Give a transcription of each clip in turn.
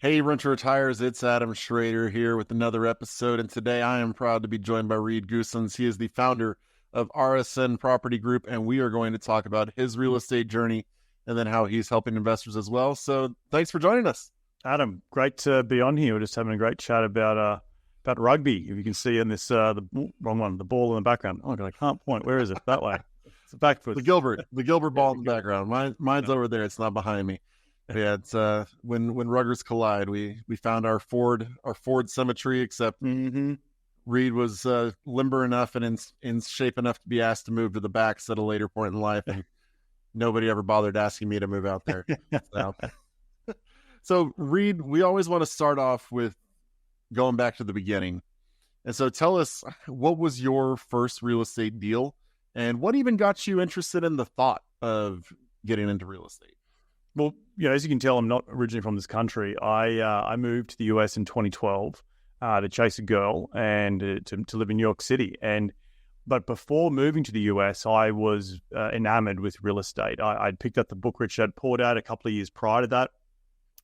Hey, Renter Retires, it's Adam Schroeder here with another episode, and today I am proud to be joined by Reed Goossens. He is the founder of RSN Property Group, and we are going to talk about his real estate journey and then how he's helping investors as well. So thanks for joining us. Adam, great to be on here. We're just having a great chat about rugby. If you can see in this, the ball in the background. Oh, God, I can't point. Where is it? That way. It's the back foot. The Gilbert ball in the background. Mine's over there. It's not behind me. Yeah, it's when ruggers collide, we found our Ford symmetry, except Reed was limber enough and in shape enough to be asked to move to the backs at a later point in life, and nobody ever bothered asking me to move out there. So Reed, we always want to start off with going back to the beginning. And so tell us, what was your first real estate deal, and what even got you interested in the thought of getting into real estate? Well, as you can tell, I'm not originally from this country. I moved to the US in 2012 to chase a girl and to live in New York City. But before moving to the US, I was enamored with real estate. I'd picked up the book Rich Dad Poor Dad a couple of years prior to that,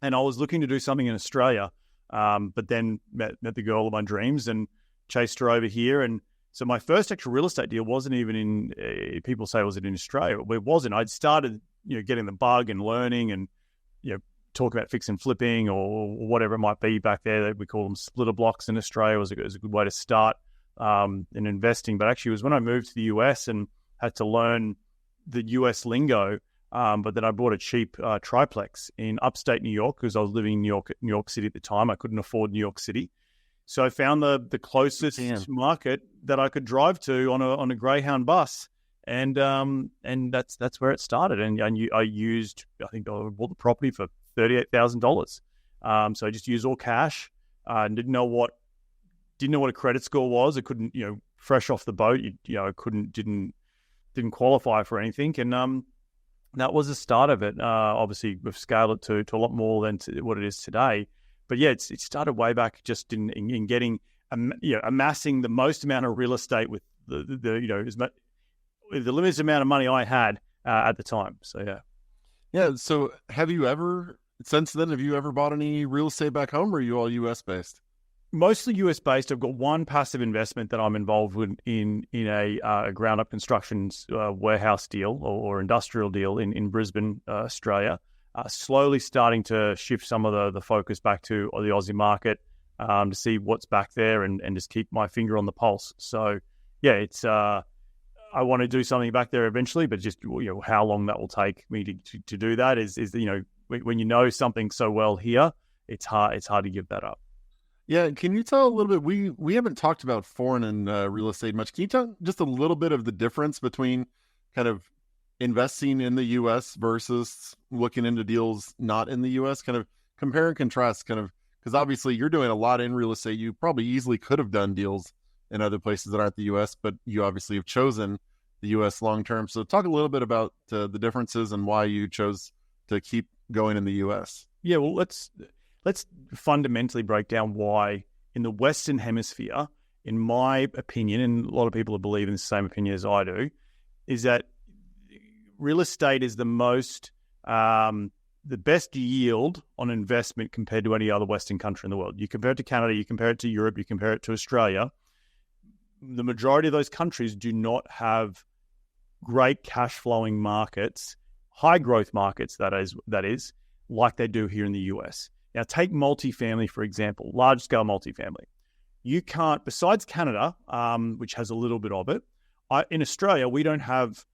and I was looking to do something in Australia. But then met the girl of my dreams and chased her over here. And so my first actual real estate deal wasn't even in. People say, was it in Australia? It wasn't. I'd started getting the bug and learning and, talk about fix and flipping or whatever it might be back there. We call them splitter blocks in Australia. It was a good way to start in investing. But actually it was when I moved to the US and had to learn the US lingo. But then I bought a cheap triplex in upstate New York because I was living in New York City at the time. I couldn't afford New York City. So I found the closest market that I could drive to on a Greyhound bus. And that's where it started. And I bought the property for $38,000. So I just used all cash. Didn't know what a credit score was. I couldn't, fresh off the boat, didn't qualify for anything. And that was the start of it. Obviously, we've scaled it to a lot more than what it is today. But yeah, it started way back just in getting, amassing the most amount of real estate with the limited amount of money I had at the time. So, yeah. Yeah. So since then, have you ever bought any real estate back home, or are you all US based? Mostly US based. I've got one passive investment that I'm involved with in a ground up construction warehouse deal or industrial deal in Brisbane, Australia. Slowly starting to shift some of the focus back to the Aussie market to see what's back there and just keep my finger on the pulse. So, yeah, it's I want to do something back there eventually, but just how long that will take me to do that is when you know something so well here, it's hard to give that up. Yeah, can you tell a little bit? We haven't talked about foreign and real estate much. Can you tell just a little bit of the difference between kind of investing in the U.S. versus looking into deals not in the U.S.? Kind of compare and contrast, because obviously you're doing a lot in real estate. You probably easily could have done deals in other places that aren't the U.S., but you obviously have chosen the U.S. long term. So talk a little bit about the differences and why you chose to keep going in the U.S. Yeah, well, let's fundamentally break down why in the Western Hemisphere, in my opinion, and a lot of people believe in the same opinion as I do, is that real estate is the best yield on investment compared to any other Western country in the world. You compare it to Canada, you compare it to Europe, you compare it to Australia. The majority of those countries do not have great cash flowing markets, high growth markets, that is, like they do here in the US. Now, take multifamily, for example, large scale multifamily. You can't, besides Canada, which has a little bit of it, in Australia, we don't have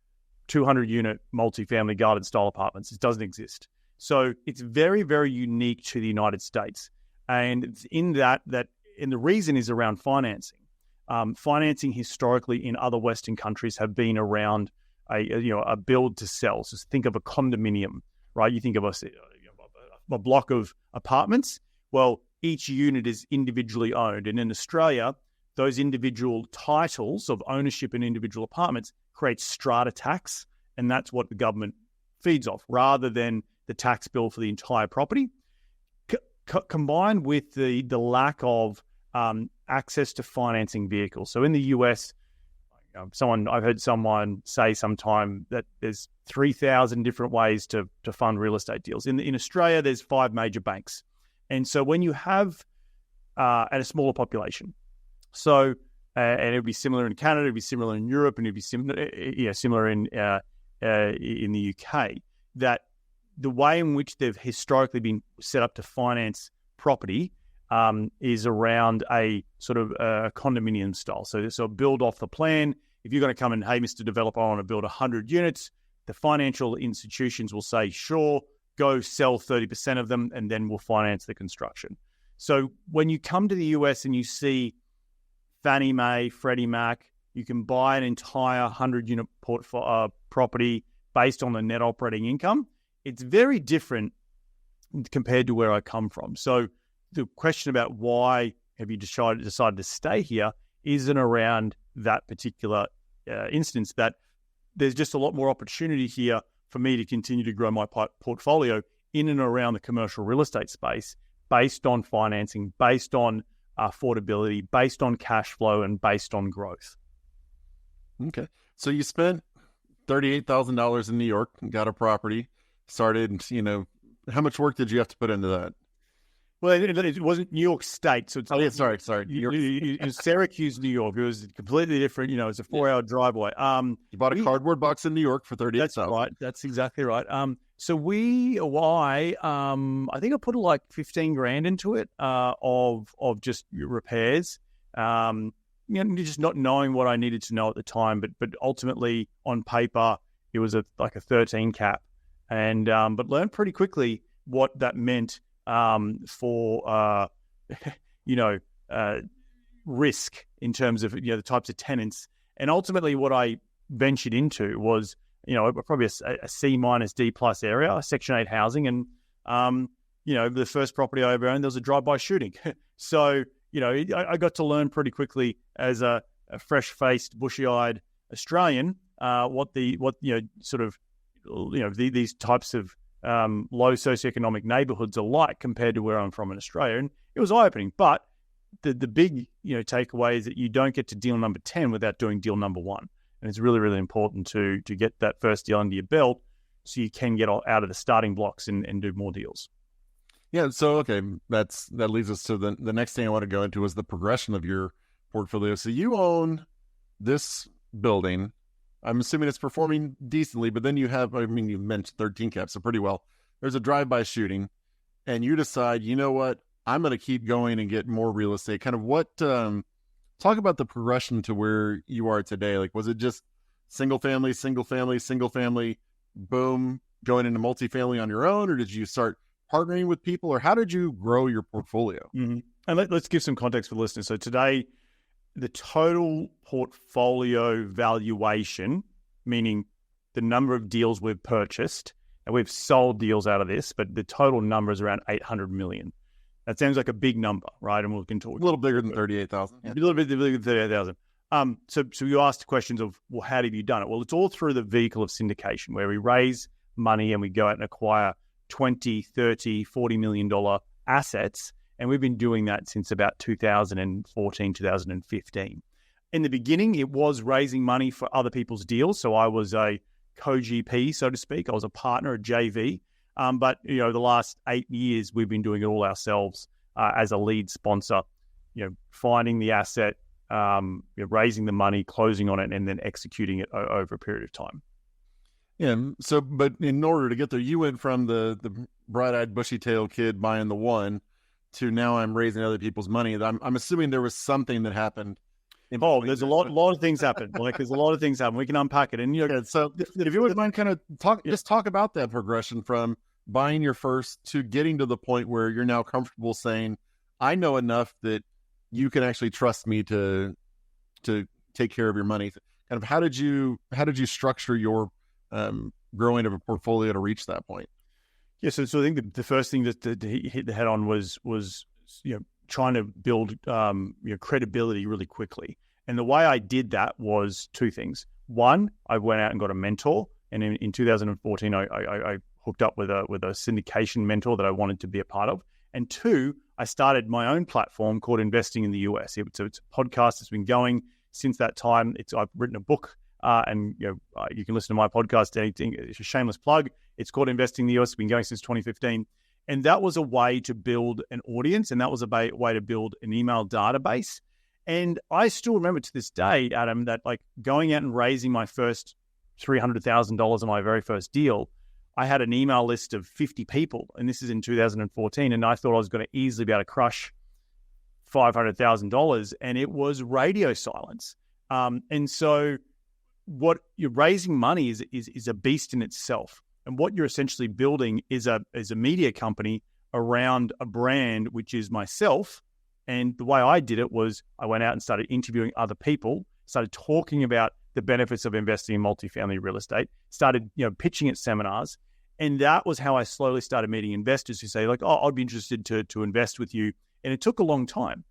200 unit multifamily garden style apartments. It doesn't exist. So it's very, very unique to the United States. And in that, and the reason is around financing. Financing historically in other Western countries have been around a build to sell. So think of a condominium, right? You think of a block of apartments. Well, each unit is individually owned. And in Australia, those individual titles of ownership in individual apartments create strata tax. And that's what the government feeds off rather than the tax bill for the entire property. Combined with the lack of access to financing vehicles. So in the US, I've heard someone say sometime that there's 3,000 different ways to fund real estate deals. In Australia, there's 5 major banks. And so when you have at a smaller population, so and it would be similar in Canada, it would be similar in Europe, and it would be similar in the UK, that the way in which they've historically been set up to finance property is around a sort of condominium style. So build off the plan. If you're going to come and, hey, Mr. Developer, I want to build 100 units, the financial institutions will say, sure, go sell 30% of them, and then we'll finance the construction. So when you come to the US and you see Fannie Mae, Freddie Mac, you can buy an entire 100-unit property based on the net operating income. It's very different compared to where I come from. So the question about why have you decided to stay here isn't around that particular instance, that there's just a lot more opportunity here for me to continue to grow my portfolio in and around the commercial real estate space based on financing, based on affordability, based on cash flow, and based on growth. Okay. So you spent $38,000 in New York, got a property, started, how much work did you have to put into that? Well, it wasn't New York State. So it's sorry. It was Syracuse, New York. It was completely different. It's a 4-hour drive away. You bought a cardboard box in New York for $38,000. That's right. That's exactly right. So I think I put like 15 grand into it of just repairs. Just not knowing what I needed to know at the time, but ultimately on paper it was like a 13 cap, and but learned pretty quickly what that meant for risk in terms of the types of tenants. And ultimately what I ventured into was probably a C- D+ area, Section 8 housing, and the first property I ever owned, there was a drive-by shooting. So I got to learn pretty quickly as a fresh-faced, bushy-eyed Australian these types of low socioeconomic neighborhoods are like compared to where I'm from in Australia. And it was eye-opening. But the big takeaway is that you don't get to deal number 10 without doing deal number 1. And it's really, really important to get that first deal under your belt so you can get out of the starting blocks and do more deals. Yeah, so okay, that leads us to the next thing I want to go into is the progression of your portfolio. So you own this building. I'm assuming it's performing decently, but then you mentioned 13 caps, so pretty well. There's a drive-by shooting, and you decide, you know what, I'm going to keep going and get more real estate. Kind of what, talk about the progression to where you are today. Like, was it just single family, boom, going into multifamily on your own, or did you start partnering with people, or how did you grow your portfolio? Mm-hmm. And let's give some context for the listeners. So today, the total portfolio valuation, meaning the number of deals we've purchased, and we've sold deals out of this, but the total number is around 800 million. That sounds like a big number, right? And we can talk a little bigger than 38,000. Yeah. A little bit bigger than 38,000. So you asked questions of, well, how have you done it? Well, it's all through the vehicle of syndication, where we raise money and we go out and acquire 20, 30, $40 million assets. And we've been doing that since about 2014, 2015. In the beginning, it was raising money for other people's deals. So I was a co-GP, so to speak. I was a partner, a JV. But the last 8 years, we've been doing it all ourselves as a lead sponsor, finding the asset, raising the money, closing on it, and then executing it over a period of time. Yeah. So, but in order to get there, you went from the bright-eyed, bushy-tailed kid buying the one to now I'm raising other people's money. I'm assuming there was something that happened. There's a lot of things happen. There's a lot of things happen. We can unpack it. And so if you wouldn't mind kind of talk about that progression from buying your first to getting to the point where you're now comfortable saying, I know enough that you can actually trust me to take care of your money. Kind of how did you structure your growing of a portfolio to reach that point? Yeah, so I think the first thing that hit the head on was trying to build credibility really quickly. And the way I did that was two things. One, I went out and got a mentor, and in 2014, I hooked up with a syndication mentor that I wanted to be a part of. And two, I started my own platform called Investing in the US. It's a podcast that's been going since that time. I've written a book, and you can listen to my podcast. Anything, it's a shameless plug. It's called Investing in the US. It's been going since 2015. And that was a way to build an audience, and that was a way to build an email database. And I still remember to this day, Adam, that like going out and raising my first $300,000 on my very first deal, I had an email list of 50 people, and this is in 2014, and I thought I was going to easily be able to crush $500,000, and it was radio silence. And so what you're raising money is a beast in itself. And what you're essentially building is a media company around a brand, which is myself. And the way I did it was I went out and started interviewing other people, started talking about the benefits of investing in multifamily real estate, started pitching at seminars. And that was how I slowly started meeting investors who say like, oh, I'd be interested to invest with you. And it took a long time.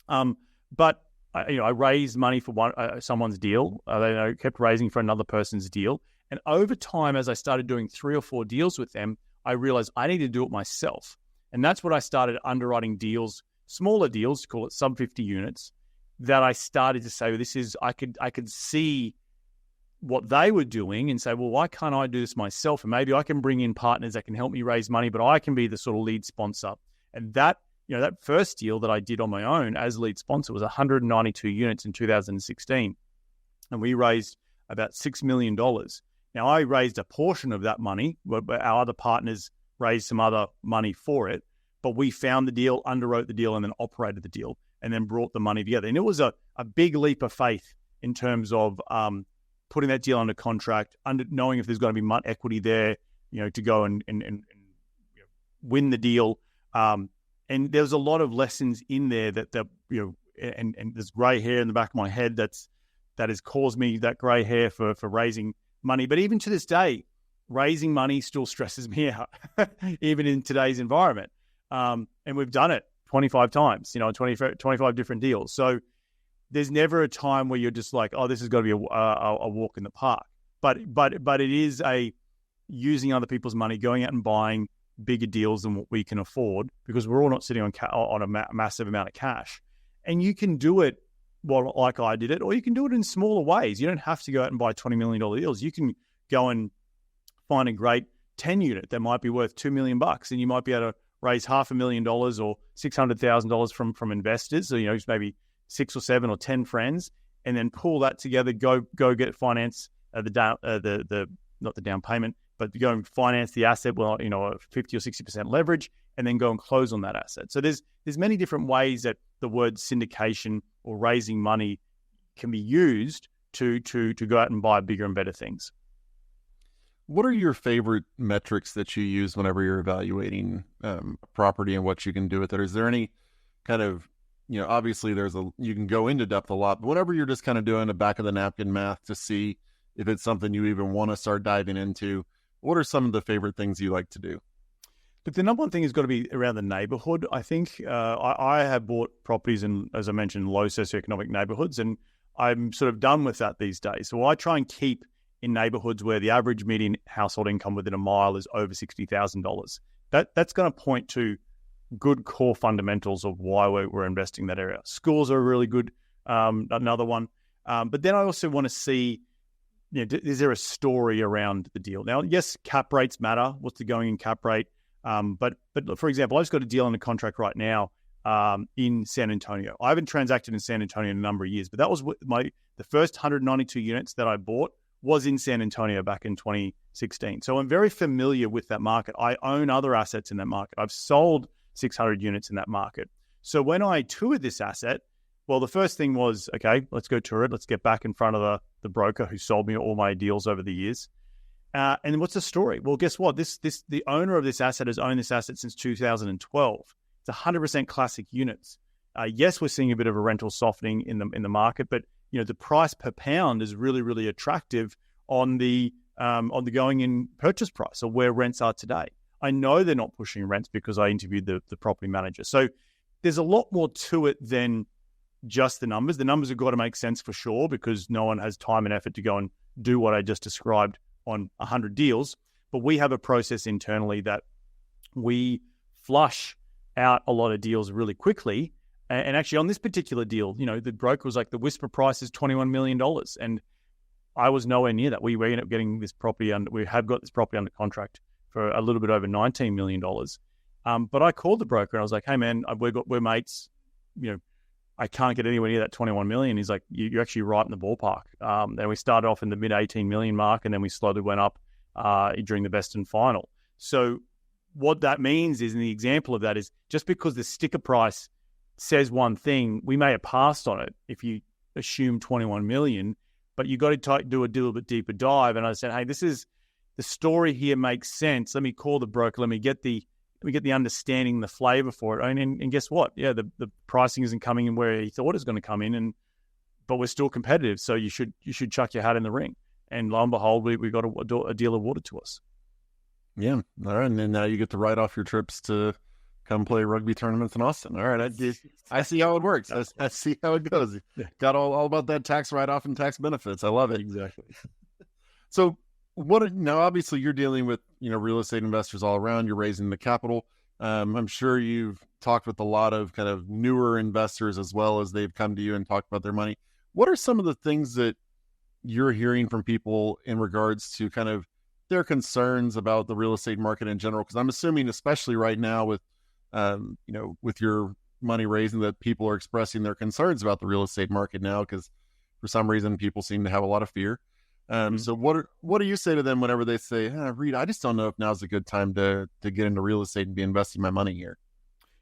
But I raised money for someone's deal. I kept raising for another person's deal. And over time, as I started doing 3 or 4 deals with them, I realized I needed to do it myself. And that's what I started underwriting deals, smaller deals, call it sub 50 units, that I started to say, I could see what they were doing and say, well, why can't I do this myself? And maybe I can bring in partners that can help me raise money, but I can be the sort of lead sponsor. And that first deal that I did on my own as lead sponsor was 192 units in 2016. And we raised about $6 million. Now, I raised a portion of that money, but our other partners raised some other money for it. But we found the deal, underwrote the deal, and then operated the deal, and then brought the money together. And it was a big leap of faith in terms of putting that deal under contract, knowing if there's going to be equity there, to go and win the deal. And there's a lot of lessons in there that and there's gray hair in the back of my head that has caused me that gray hair for raising money. But even to this day, raising money still stresses me out, even in today's environment. And we've done it 25 times, 25 different deals. So there's never a time where you're just like, oh, this is going to be a walk in the park. But it is using other people's money, going out and buying bigger deals than what we can afford, because we're all not sitting on a massive amount of cash. And you can do it like I did it, or you can do it in smaller ways. You don't have to go out and buy $20 million deals. You can go and find a great 10 unit that might be worth $2 million, and you might be able to raise $500,000 or $600,000 from investors. So, maybe 6 or 7 or 10 friends, and then pull that together, go get finance, not the down payment, but go and finance the asset, 50 or 60% leverage, and then go and close on that asset. So there's many different ways that the word syndication or raising money can be used to go out and buy bigger and better things. What are your favorite metrics that you use whenever you're evaluating a property and what you can do with it? Is there any kind of, obviously you can go into depth a lot, but whenever you're just kind of doing a back of the napkin math to see if it's something you even want to start diving into, what are some of the favorite things you like to do? But the number one thing has got to be around the neighborhood. I think I have bought properties in, as I mentioned, low socioeconomic neighborhoods, and I'm sort of done with that these days. So I try and keep in neighborhoods where the average median household income within a mile is over $60,000. That's going to point to good core fundamentals of why we're investing in that area. Schools are a really good, another one. But then I also want to see, is there a story around the deal? Now, yes, cap rates matter. What's the going in cap rate? But for example, I just got a deal on the contract right now in San Antonio. I haven't transacted in San Antonio in a number of years, but that was the first 192 units that I bought was in San Antonio back in 2016. So I'm very familiar with that market. I own other assets in that market. I've sold 600 units in that market. So when I toured this asset, well, the first thing was, okay, let's go tour it. Let's get back in front of the broker who sold me all my deals over the years. And what's the story? Well, guess what? The owner of this asset has owned this asset since 2012. It's 100% classic units. Yes, we're seeing a bit of a rental softening in the market, but the price per pound is really, really attractive on the going in purchase price or where rents are today. I know they're not pushing rents because I interviewed the property manager. So there's a lot more to it than just the numbers. The numbers have got to make sense for sure, because no one has time and effort to go and do what I just described on 100 deals. But we have a process internally that we flush out a lot of deals really quickly. And actually on this particular deal, the broker was like, the whisper price is $21 million. And I was nowhere near that. We ended up getting this property we have got this property under contract for a little bit over $19 million. But I called the broker and I was like, hey man, we're mates. I can't get anywhere near that 21 million. He's like, you're actually right in the ballpark. Then we started off in the mid 18 million mark, and then we slowly went up during the best and final. So what that means is, in the example of that is, just because the sticker price says one thing, we may have passed on it if you assume 21 million, but you got to do a little bit deeper dive. And I said, hey, the story here makes sense. Let me call the broker. Let me get the understanding, the flavor for it. And guess what? Yeah, the pricing isn't coming in where he thought it was going to come in, but we're still competitive. So you should chuck your hat in the ring. And lo and behold, we got a deal awarded to us. Yeah. All right. And then now you get to write off your trips to come play rugby tournaments in Austin. All right. I see how it works. I see how it goes. Got all about that tax write-off and tax benefits. I love it. Exactly. So now obviously you're dealing with, real estate investors all around. You're raising the capital. I'm sure you've talked with a lot of kind of newer investors as well as they've come to you and talked about their money. What are some of the things that you're hearing from people in regards to kind of their concerns about the real estate market in general? Because I'm assuming, especially right now with, with your money raising, that people are expressing their concerns about the real estate market now, because for some reason people seem to have a lot of fear. So what do you say to them whenever they say, Reed, I just don't know if now's a good time to get into real estate and be investing my money here?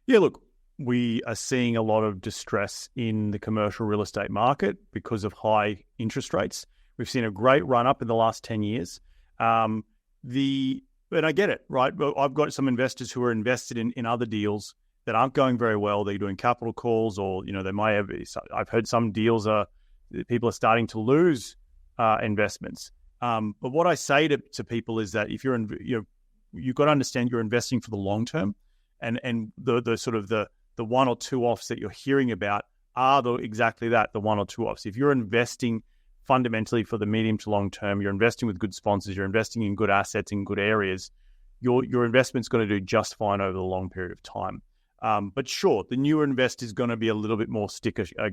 Yeah, look, we are seeing a lot of distress in the commercial real estate market because of high interest rates. We've seen a great run up in the last 10 years. And I get it, right? I've got some investors who are invested in other deals that aren't going very well. They're doing capital calls, or, they might have, I've heard some deals people are starting to lose investments. But what I say to people is that if you've got to understand you're investing for the long term, and the sort of the one or two offs that you're hearing about are exactly that, the one or two offs. If you're investing fundamentally for the medium to long term, you're investing with good sponsors, you're investing in good assets in good areas, your investment's going to do just fine over the long period of time. But sure, the newer investor is going to be a little bit more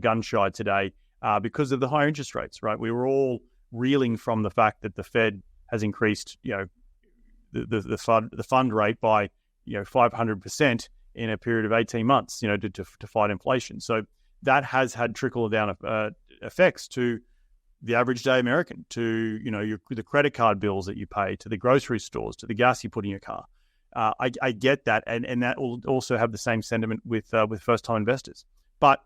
gun shy today because of the higher interest rates, right? We were all reeling from the fact that the Fed has increased, the fund rate by 500% in a period of 18 months, to fight inflation. So that has had trickle down effects to the average day American, to the credit card bills that you pay, to the grocery stores, to the gas you put in your car. I get that, and that will also have the same sentiment with first time investors. But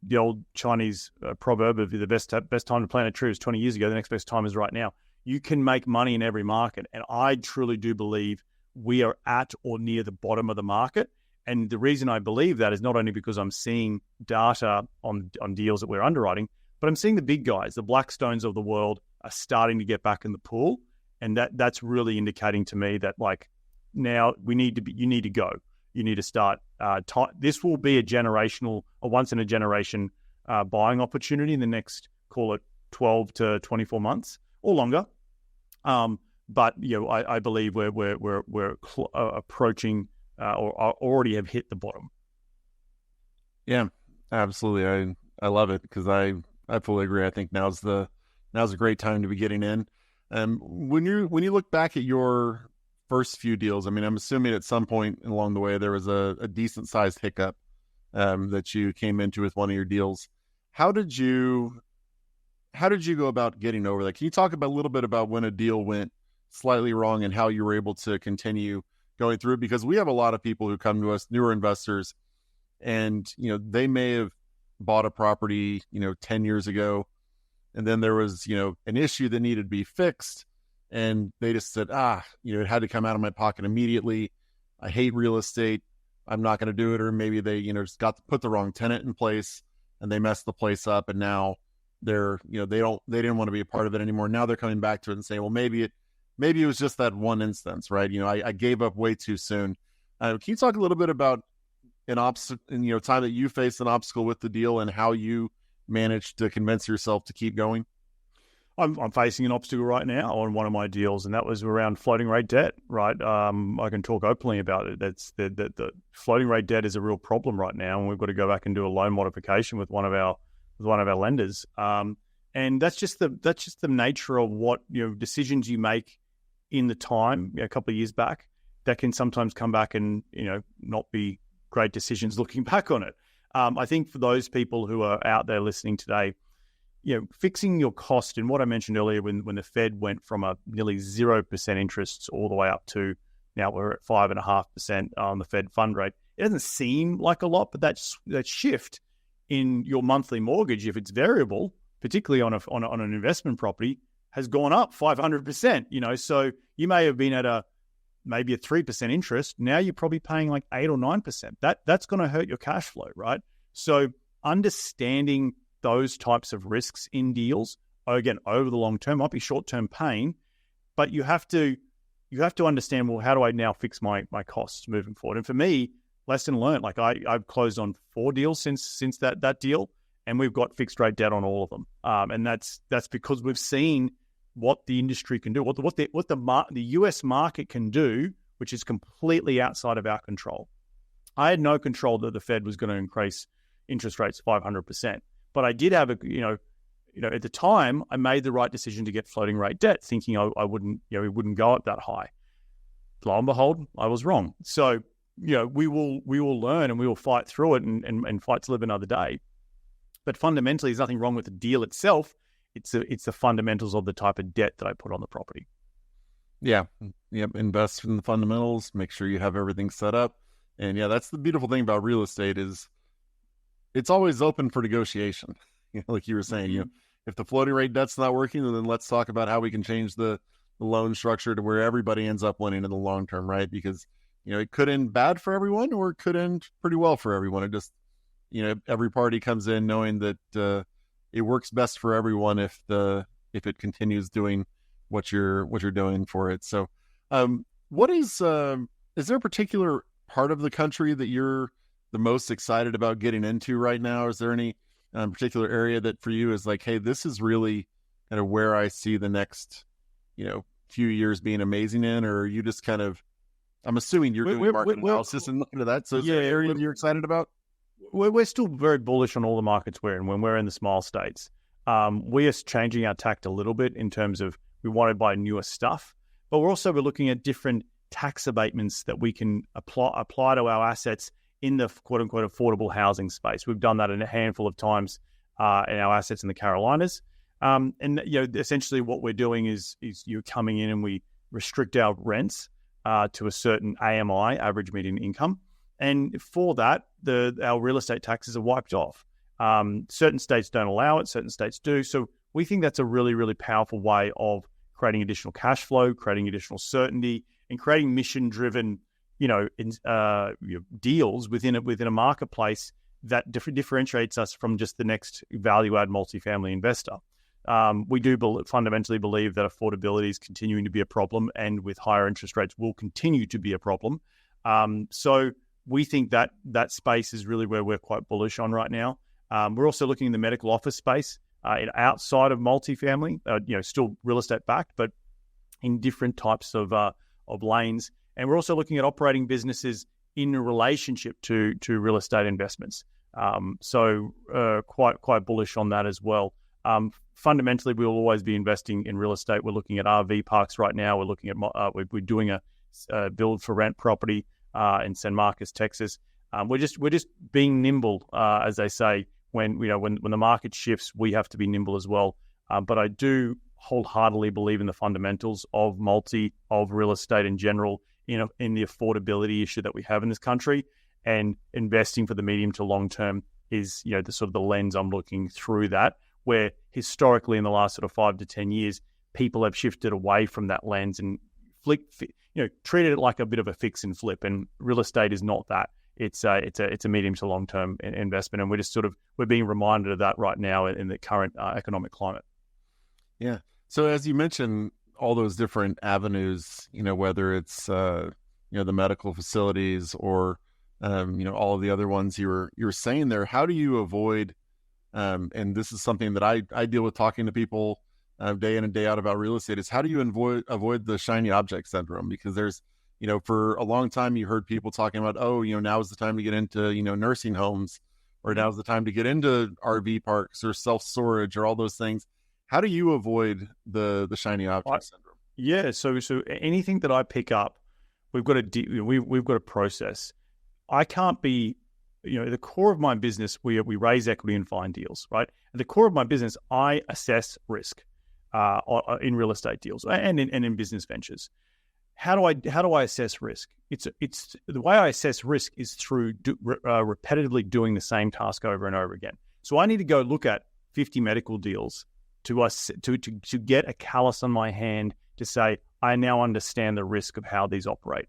the old Chinese proverb of the best time to plant a tree was 20 years ago. The next best time is right now. You can make money in every market, and I truly do believe we are at or near the bottom of the market. And the reason I believe that is not only because I'm seeing data on deals that we're underwriting, but I'm seeing the big guys, the Blackstones of the world, are starting to get back in the pool, and that's really indicating to me that now you need to go. You need to start. This will be a once in a generation buying opportunity in the next, call it 12 to 24 months or longer. But I believe we're approaching or already have hit the bottom. Yeah, absolutely. I love it, because I fully agree. I think now's a great time to be getting in. When you look back at your first few deals, I mean, I'm assuming at some point along the way there was a decent sized hiccup that you came into with one of your deals. How did you go about getting over that? Can you talk a little bit about when a deal went slightly wrong and how you were able to continue going through it? Because we have a lot of people who come to us, newer investors, and they may have bought a property 10 years ago, and then there was an issue that needed to be fixed, and they just said, it had to come out of my pocket immediately. I hate real estate. I'm not going to do it. Or maybe they, just got to put the wrong tenant in place and they messed the place up. And now they didn't want to be a part of it anymore. Now they're coming back to it and saying, well, maybe it was just that one instance, right? I gave up way too soon. Can you talk a little bit about an obstacle, time that you faced an obstacle with the deal and how you managed to convince yourself to keep going? I'm facing an obstacle right now on one of my deals, and that was around floating rate debt, right? I can talk openly about it. That's the floating rate debt is a real problem right now, and we've got to go back and do a loan modification with one of our lenders. And that's just the nature of what decisions you make in the time a couple of years back. that can sometimes come back and, not be great decisions looking back on it. I think for those people who are out there listening today, fixing your cost, and what I mentioned earlier, when the Fed went from a nearly 0% interest all the way up to now we're at 5.5% on the Fed fund rate. It doesn't seem like a lot, but that shift in your monthly mortgage, if it's variable, particularly on an investment property, has gone up 500%. So you may have been at maybe a 3% interest. Now you're probably paying like 8 or 9%. That's going to hurt your cash flow, right? So understanding those types of risks in deals, again, over the long term, might be short-term pain, but you have to understand, well, how do I now fix my costs moving forward? And for me, lesson learned, like I've closed on 4 deals since that deal, and we've got fixed rate debt on all of them. And that's because we've seen what the industry can do, what the US market can do, which is completely outside of our control. I had no control that the Fed was going to increase interest rates 500%, but I did have at the time, I made the right decision to get floating rate debt, thinking I wouldn't, it wouldn't go up that high. Lo and behold, I was wrong. So, we will learn and we will fight through it and fight to live another day. But fundamentally, there's nothing wrong with the deal itself. It's the fundamentals of the type of debt that I put on the property. Yeah. Yep. Invest in the fundamentals. Make sure you have everything set up. And yeah, that's the beautiful thing about real estate is it's always open for negotiation. Like you were saying, if the floating rate debt's not working, then let's talk about how we can change the loan structure to where everybody ends up winning in the long term, right? Because, it could end bad for everyone or it could end pretty well for everyone. It just, every party comes in knowing that it works best for everyone if it continues doing what you're doing for it. So, is there a particular part of the country that you're the most excited about getting into right now? Is there any particular area that for you is like, hey, this is really kind of where I see the next, few years being amazing in, or are you just kind of, I'm assuming you're doing market analysis and looking at that. So is there an area that you're excited about? We're still very bullish on all the markets we're in when we're in the small states. We are changing our tact a little bit in terms of we want to buy newer stuff, but we're looking at different tax abatements that we can apply to our assets in the quote unquote affordable housing space. We've done that in a handful of times in our assets in the Carolinas. And essentially what we're doing is you're coming in and we restrict our rents to a certain AMI, average median income. And for that, our real estate taxes are wiped off. Certain states don't allow it, certain states do. So we think that's a really, really powerful way of creating additional cash flow, creating additional certainty, and creating mission-driven, deals within a marketplace that differentiates us from just the next value-add multifamily investor. We do fundamentally believe that affordability is continuing to be a problem, and with higher interest rates will continue to be a problem. So we think that space is really where we're quite bullish on right now. We're also looking in the medical office space outside of multifamily, still real estate backed, but in different types of lanes. And we're also looking at operating businesses in relationship to real estate investments. So quite bullish on that as well. Fundamentally, we will always be investing in real estate. We're looking at RV parks right now. We're looking at we're doing a build for rent property in San Marcos, Texas. We're just being nimble, as they say. When the market shifts, we have to be nimble as well. But I do wholeheartedly believe in the fundamentals of real estate in general, in the affordability issue that we have in this country, and investing for the medium to long term is the sort of the lens I'm looking through that. Where historically in the last sort of 5 to 10 years, people have shifted away from that lens and treated it like a bit of a fix and flip. And real estate is not that. It's a medium to long term investment, and we're being reminded of that right now in the current economic climate. Yeah. So as you mentioned, all those different avenues, whether it's the medical facilities or all of the other ones you were saying there, how do you avoid? And this is something that I deal with talking to people day in and day out about real estate, is how do you avoid the shiny object syndrome? Because there's, for a long time you heard people talking about, now is the time to get into, nursing homes, or now's the time to get into RV parks or self-storage or all those things. How do you avoid the shiny object syndrome? Yeah. So anything that I pick up we've got a process. I can't be, the core of my business, we raise equity and find deals, right? At the core of my business, I assess risk in real estate deals and in business ventures. How do I assess risk? It's the way I assess risk is through repetitively doing the same task over and over again. So I need to go look at 50 medical deals to get a callus on my hand to say, I now understand the risk of how these operate.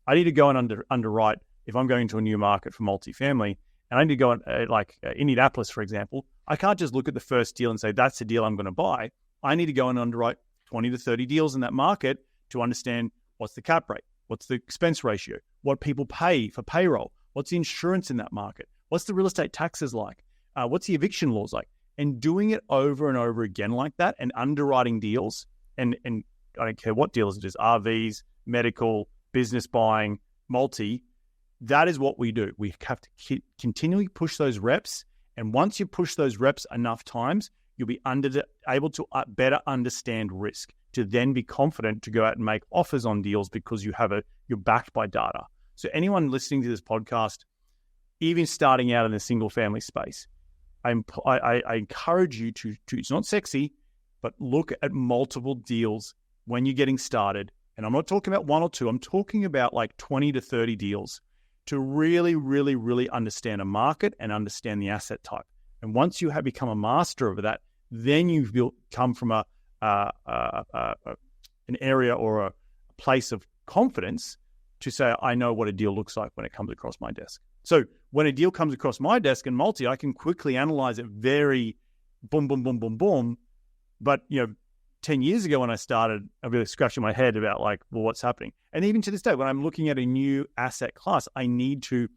I need to go and underwrite if I'm going to a new market for multifamily, and I need to go like Indianapolis, for example. I can't just look at the first deal and say, that's the deal I'm going to buy. I need to go and underwrite 20 to 30 deals in that market to understand what's the cap rate, what's the expense ratio, what people pay for payroll, what's the insurance in that market, what's the real estate taxes like, what's the eviction laws like, and doing it over and over again like that, and underwriting deals, and I don't care what deals it is, RVs, medical, business buying, multi, that is what we do. We have to continually push those reps, and once you push those reps enough times, you'll be able to better understand risk, to then be confident to go out and make offers on deals because you're backed by data. So anyone listening to this podcast, even starting out in the single family space, I encourage you to, it's not sexy, but look at multiple deals when you're getting started. And I'm not talking about one or two, I'm talking about like 20 to 30 deals to really, really, really understand a market and understand the asset type. And once you have become a master of that, then you've come from an area or a place of confidence to say, I know what a deal looks like when it comes across my desk. So when a deal comes across my desk in multi, I can quickly analyze it very boom, boom, boom, boom, boom. But, 10 years ago when I started, I'd be scratching my head about like, well, what's happening? And even to this day, when I'm looking at a new asset class, I need to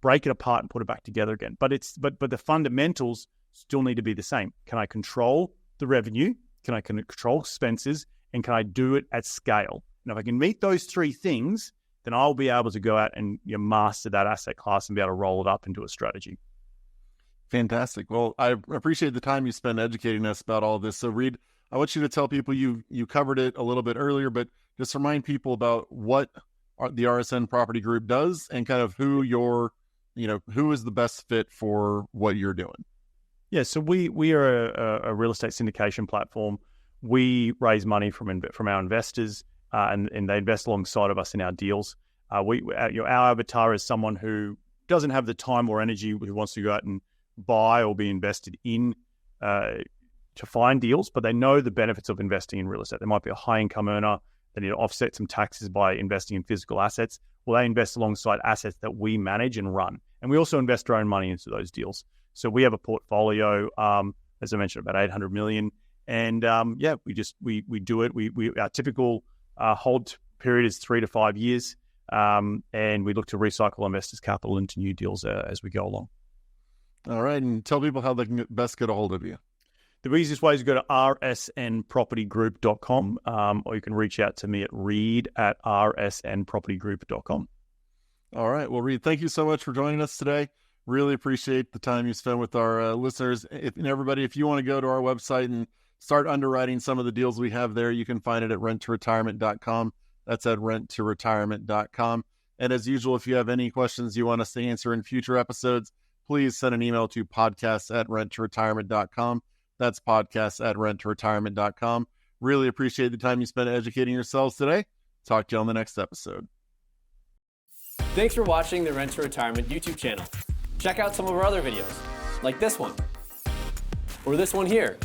break it apart and put it back together again. But the fundamentals still need to be the same. Can I control the revenue? Can I control expenses? And can I do it at scale? And if I can meet those three things, then I'll be able to go out and master that asset class and be able to roll it up into a strategy. Fantastic. Well, I appreciate the time you spent educating us about all of this. So Reed, I want you to tell people, you covered it a little bit earlier, but just remind people about what the RSN Property Group does and kind of who who is the best fit for what you're doing. Yeah, so we are a real estate syndication platform. We raise money from our investors, and they invest alongside of us in our deals. Our avatar is someone who doesn't have the time or energy, who wants to go out and buy or be invested in to find deals, but they know the benefits of investing in real estate. They might be a high-income earner. They need to offset some taxes by investing in physical assets. Well, they invest alongside assets that we manage and run. And we also invest our own money into those deals. So we have a portfolio, as I mentioned, about 800 million. And we do it. Our typical hold period is 3 to 5 years. And we look to recycle investors' capital into new deals as we go along. All right. And tell people how they can best get a hold of you. The easiest way is to go to rsnpropertygroup.com, or you can reach out to me at reed@rsnpropertygroup.com. All right. Well, Reed, thank you so much for joining us today. Really appreciate the time you spent with our listeners. Everybody, if you want to go to our website and start underwriting some of the deals we have there, you can find it at renttoretirement.com. That's at renttoretirement.com. And as usual, if you have any questions you want us to answer in future episodes, please send an email to podcast@renttoretirement.com. That's podcast@renttoretirement.com. Really appreciate the time you spent educating yourselves today. Talk to you on the next episode. Thanks for watching the Rent to Retirement YouTube channel. Check out some of our other videos, like this one, or this one here.